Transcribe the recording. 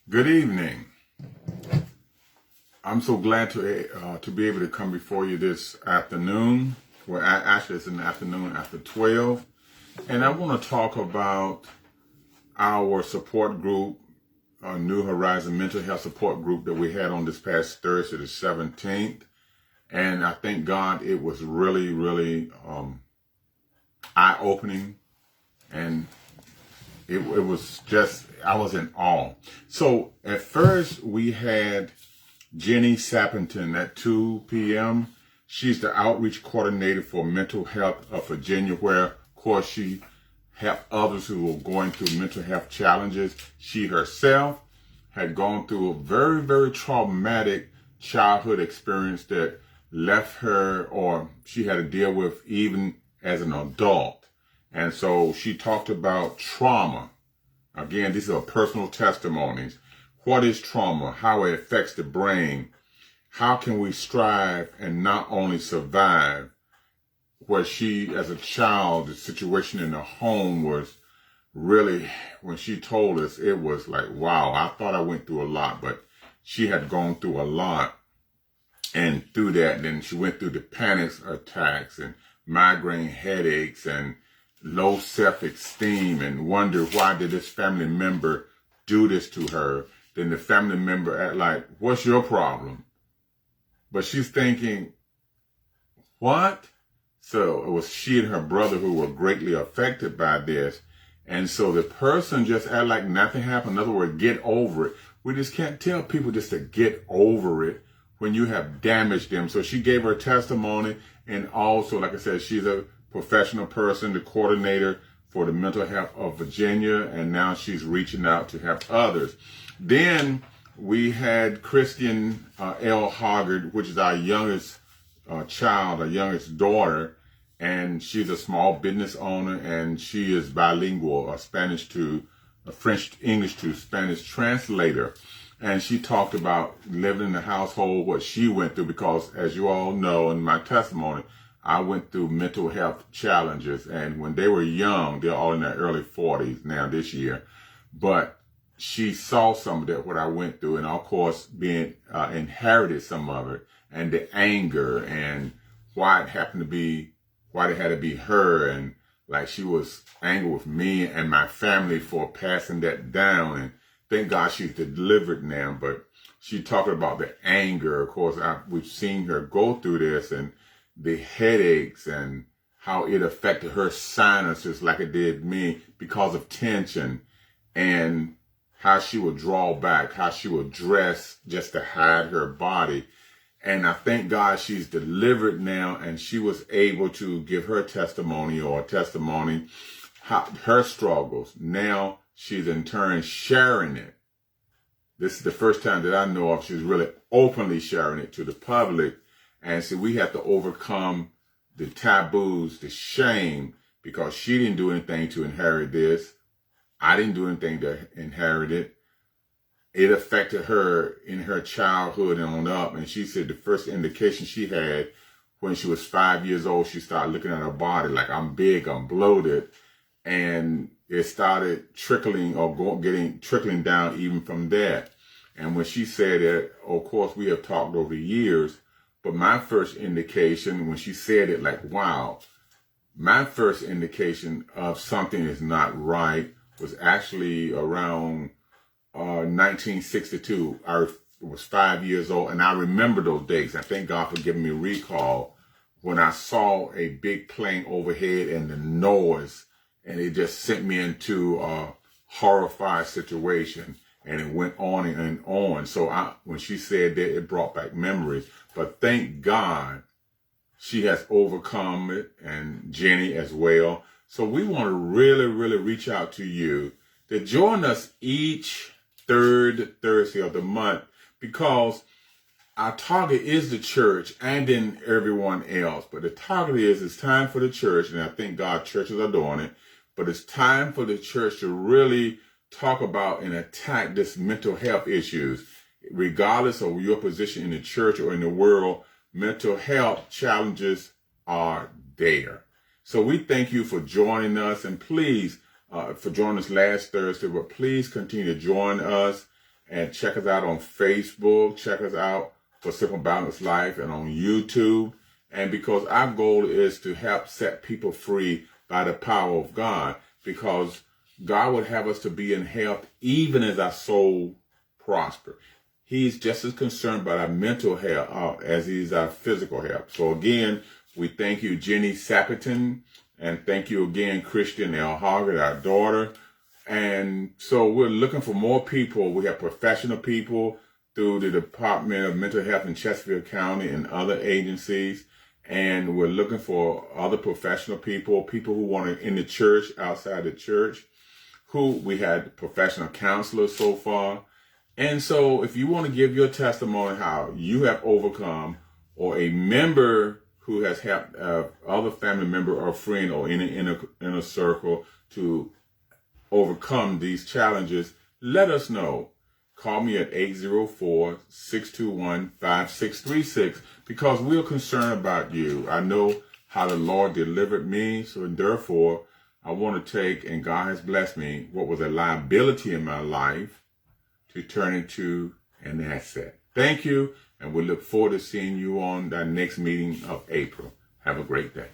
Good evening. I'm so glad to be able to come before you this afternoon. Well, actually, it's in the afternoon after 12. And I want to talk about our support group, New Horizon Mental Health Support Group that we had on this past Thursday, the 17th. And I thank God it was really eye-opening. And it was just, I was in awe. So at first we had Jenny Sappington at 2 p.m. She's the outreach coordinator for mental health of Virginia, where, of course, she helped others who were going through mental health challenges. She herself had gone through a very traumatic childhood experience that left her, or she had to deal with even as an adult. And so she talked about trauma. Again, these are personal testimonies. What is trauma? How it affects the brain? How can we strive and not only survive? Where she, as a child, the situation in the home was really, when she told us, it was like, wow, I thought I went through a lot, but she had gone through a lot. And through that, then she went through the panic attacks and migraine headaches and low self-esteem, and wonder, why did this family member do this to her? Then the family member act like, what's your problem? But she's thinking, what? So it was she and her brother who were greatly affected by this. And so the person just act like nothing happened. In other words, get over it. We just can't tell people just to get over it when you have damaged them. So she gave her testimony, and also, like I said, she's a professional person, the coordinator for the mental health of Virginia, and now she's reaching out to help others. Then we had Christian L. Hoggard, which is our youngest child, our youngest daughter, and she's a small business owner, and she is bilingual, Spanish to French, English to Spanish translator. And she talked about living in the household, what she went through, because as you all know in my testimony, I went through mental health challenges, and when they were young, they're all in their early 40s now this year, but she saw some of that, what I went through, and of course, being inherited some of it, and the anger, and why it happened to be, why it had to be her, and like she was angry with me and my family for passing that down, and thank God she's delivered now. But she talked about the anger. Of course, we've seen her go through this, and the headaches, and how it affected her sinuses like it did me because of tension, and how she would draw back, how she would dress just to hide her body. And I thank God she's delivered now, and she was able to give her testimony, her struggles. Now she's in turn sharing it. This is the first time that I know of she's really openly sharing it to the public. And so we have to overcome the taboos, the shame, because she didn't do anything to inherit this. I didn't do anything to inherit it. It affected her in her childhood and on up. And she said the first indication she had when she was 5 years old, she started looking at her body like, I'm big, I'm bloated. And it started trickling trickling down even from that. And when she said that, of course, we have talked over the years, but my first indication when she said it, like, wow, my first indication of something is not right was actually around 1962. I was 5 years old, and I remember those days. I thank God for giving me a recall when I saw a big plane overhead and the noise, and it just sent me into a horrified situation, and it went on and on. So when she said that, it brought back memories. But thank God she has overcome it, and Jenny as well. So we want to really reach out to you to join us each third Thursday of the month, because our target is the church and then everyone else. But the target is, it's time for the church, and I think God churches are doing it, but it's time for the church to really talk about and attack this mental health issues. Regardless of your position in the church or in the world, mental health challenges are there. So we thank you for joining us, and please, for joining us last Thursday, but please continue to join us. And check us out on Facebook. Check us out for Simple Balanced Life and on YouTube. And because our goal is to help set people free by the power of God, because God would have us to be in health even as our soul prosper. He's just as concerned about our mental health as he is our physical health. So again, we thank you, Jenny Sappington, and thank you again, Christian L. Hoggett, our daughter. And so we're looking for more people. We have professional people through the Department of Mental Health in Chesterfield County and other agencies. And we're looking for other professional people who want to in the church, outside the church, who we had professional counselors so far. And so if you want to give your testimony how you have overcome, or a member who has helped other family member or friend or in a circle to overcome these challenges, let us know. Call me at 804-621-5636 because we're concerned about you. I know how the Lord delivered me, so therefore I want to take, and God has blessed me, what was a liability in my life to turn into an asset. Thank you, and we look forward to seeing you on our next meeting of April. Have a great day.